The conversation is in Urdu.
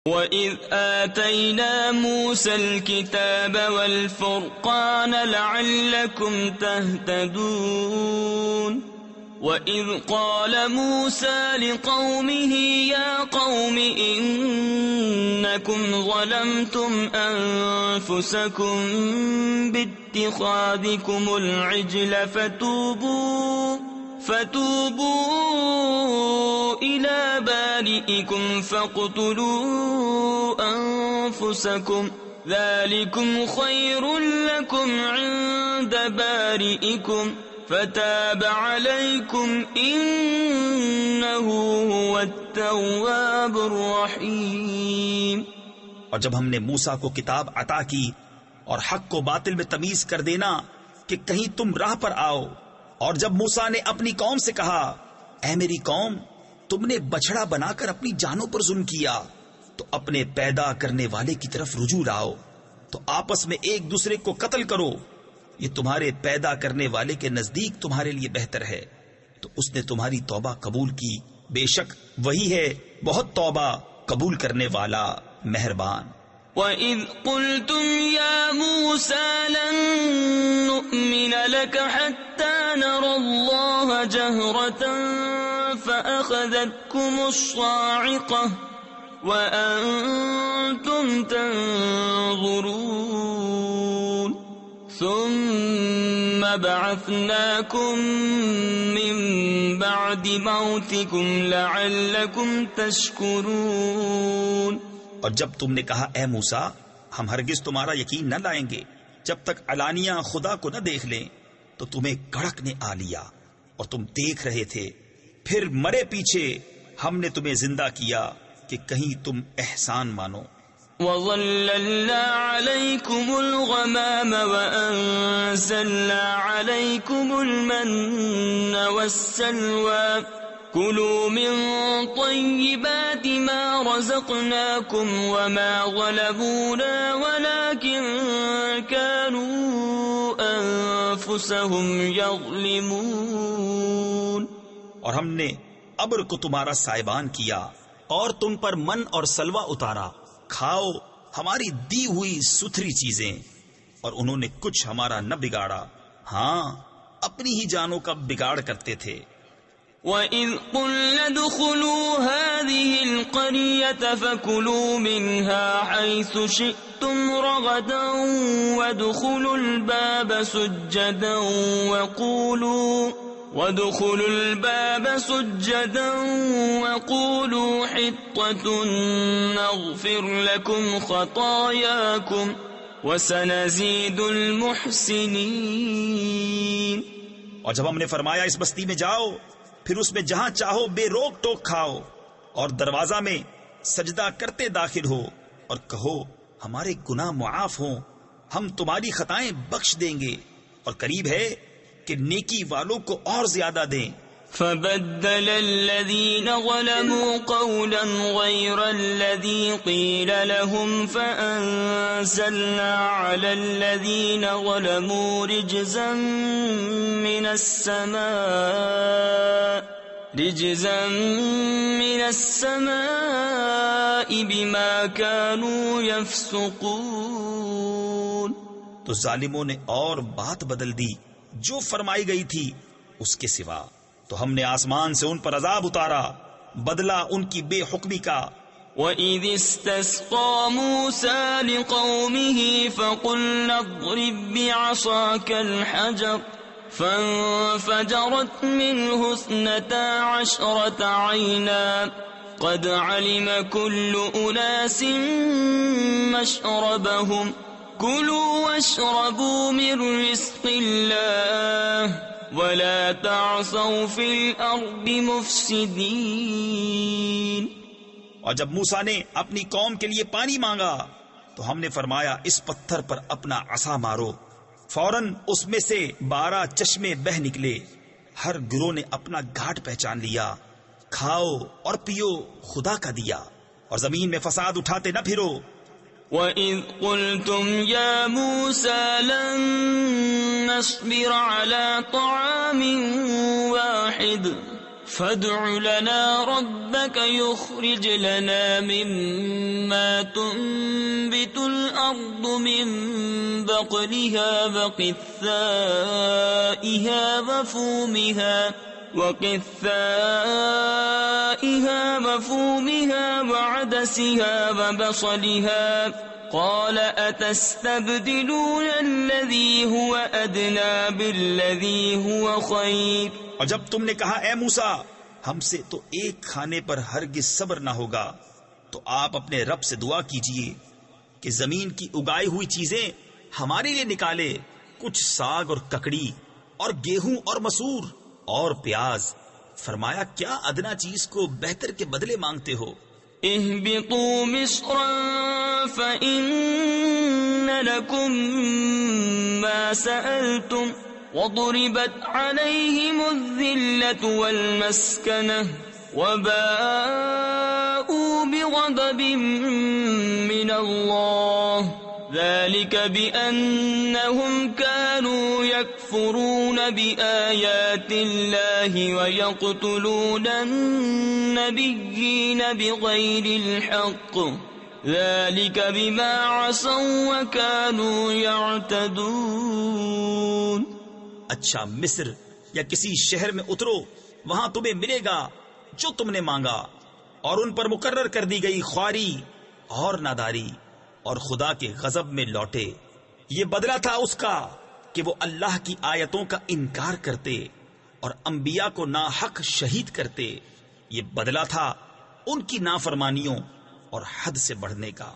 وَإِذْ آتَيْنَا مُوسَى الْكِتَابَ وَالْفُرْقَانَ لَعَلَّكُمْ تَهْتَدُونَ وَإِذْ قَالَ مُوسَى لِقَوْمِهِ يَا قَوْمِ إِنَّكُمْ ظَلَمْتُمْ أَنفُسَكُمْ بِاتِّخَاذِكُمُ الْعِجْلَ فتوبوا إلى بارئكم فاقتلوا أنفسكم ذلكم خير لكم عند بارئكم فتاب عليكم إنه هو التواب الرحيم۔ اور جب ہم نے موسیٰ کو کتاب عطا کی اور حق کو باطل میں تمیز کر دینا کہ کہیں تم راہ پر آؤ، اور جب موسیٰ نے اپنی قوم سے کہا اے میری قوم، تم نے بچھڑا بنا کر اپنی جانوں پر ظلم کیا تو اپنے پیدا کرنے والے کی طرف رجوع لاؤ، تو آپس میں ایک دوسرے کو قتل کرو، یہ تمہارے پیدا کرنے والے کے نزدیک تمہارے لیے بہتر ہے، تو اس نے تمہاری توبہ قبول کی، بے شک وہی ہے بہت توبہ قبول کرنے والا مہربان۔ وَإِذْ قُلْتُمْ يَا مُوسَى لَن نُّؤْمِنَ لَكَ حَتَّى نَرَى اللَّهَ جَهْرَةً فَأَخَذَتْكُمُ الصَّاعِقَةُ وَأَنتُمْ تَنظُرُونَ ثُمَّ بَعَثْنَاكُم مِّن بَعْدِ مَوْتِكُمْ لَعَلَّكُمْ تَشْكُرُونَ۔ اور جب تم نے کہا اے موسیٰ، ہم ہرگز تمہارا یقین نہ لائیں گے جب تک علانیہ خدا کو نہ دیکھ لیں، تو تمہیں کڑک نے آ لیا اور تم دیکھ رہے تھے، پھر مرے پیچھے ہم نے تمہیں زندہ کیا کہ کہیں تم احسان مانو۔ وَظَلَّلْنَا عَلَيْكُمُ الْغَمَامَ وَأَنزَلْنَا عَلَيْكُمُ الْمَنَّ وَالسَّلْوَىٰ كُلُوا مِن طَيِّبَاتِ مَا رَزَقْنَاكُمْ وَمَا ظَلَمُونَا وَلَٰكِن كَانُوا أَنفُسَهُمْ يَظْلِمُونَ۔ اور ہم نے ابر کو تمہارا سائبان کیا اور تم پر من اور سلوہ اتارا، کھاؤ ہماری دی ہوئی ستھری چیزیں، اور انہوں نے کچھ ہمارا نہ بگاڑا، ہاں اپنی ہی جانوں کا بگاڑ کرتے تھے۔ وَإِذْ قُلْنَا ادْخُلُوا هَٰذِهِ الْقَرْيَةَ فَكُلُوا مِنْهَا حَيْثُ شِئْتُمْ رَغَدًا وَادْخُلُوا الْبَابَ سُجَّدًا وَقُولُوا حِطَّةٌ نَّغْفِرْ لَكُمْ خَطَايَاكُمْ وَسَنَزِيدُ الْمُحْسِنِينَ۔ اور جب ہم نے فرمایا اس بستی میں جاؤ، پھر اس میں جہاں چاہو بے روک ٹوک کھاؤ، اور دروازہ میں سجدہ کرتے داخل ہو اور کہو ہمارے گناہ معاف ہوں، ہم تمہاری خطائیں بخش دیں گے، اور قریب ہے کہ نیکی والوں کو اور زیادہ دیں۔ فَبَدَّلَ الَّذِينَ ظَلَمُوا قَوْلًا غَيْرَ الَّذِي قِيلَ لَهُمْ فَأَنزَلْنَا عَلَى الَّذِينَ ظَلَمُوا رِجْزًا مِّنَ السَّمَاءِ بِمَا كَانُوا يَفْسُقُونَ۔ تو ظالموں نے اور بات بدل دی جو فرمائی گئی تھی اس کے سوا، تو ہم نے آسمان سے ان پر عذاب اتارا بدلہ ان کی بے حکمی کا۔ وَإِذِ اسْتَسْقَىٰ مُوسَىٰ لِقَوْمِهِ فَقُلْنَا اضْرِب بِّعَصَاكَ الْحَجَرَ فَانفَجَرَتْ مِنْهُ 12 عَيْنًا قَدْ عَلِمَ كُلُّ أُنَاسٍ مَّشْرَبَهُمْ كُلُوا وَاشْرَبُوا مِن رِّزْقِ اللَّهِ وَلَا تَعْثَوْا فِي الْأَرْضِ مُفْسِدِينَ۔ اور جب موسیٰ نے اپنی قوم کے لیے پانی مانگا تو ہم نے فرمایا اس پتھر پر اپنا عصا مارو، فوراً اس میں سے 12 چشمے بہ نکلے، ہر گروہ نے اپنا گھاٹ پہچان لیا، کھاؤ اور پیو خدا کا دیا، اور زمین میں فساد اٹھاتے نہ پھرو۔ وَإِذْ قُلْتُمْ يَا مُوسَىٰ لَن نَّصْبِرَ عَلَىٰ طَعَامٍ وَاحِدٍ فادع لنا ربك يخرج لنا مما تنبت الأرض من بقلها وقثائها وفومها وعدسها وبصلها قال أتستبدلون الذي هو أدنى بالذي هو خير. اور جب تم نے کہا اے موسیٰ ہم سے تو ایک کھانے پر ہرگز صبر نہ ہوگا، تو آپ اپنے رب سے دعا کیجئے کہ زمین کی اگائی ہوئی چیزیں ہمارے لیے نکالے، کچھ ساگ اور ککڑی اور گیہوں اور مسور اور پیاز. فرمایا کیا ادنا چیز کو بہتر کے بدلے مانگتے ہو؟ اهبطوا مصرا فإن لكم ما سألتم وضربت عليهم الذلة والمسكنة وباءوا بغضب من الله ذلك بأنهم كانوا يكفرون بآيات الله ويقتلون النبيين بغير الحق ذلك بما عصوا وكانوا يعتدون. اچھا مصر یا کسی شہر میں اترو، وہاں تمہیں ملے گا جو تم نے مانگا، اور ان پر مقرر کر دی گئی خواری اور ناداری، اور خدا کے غضب میں لوٹے. یہ بدلہ تھا اس کا کہ وہ اللہ کی آیتوں کا انکار کرتے اور انبیاء کو ناحق شہید کرتے. یہ بدلہ تھا ان کی نافرمانیوں اور حد سے بڑھنے کا.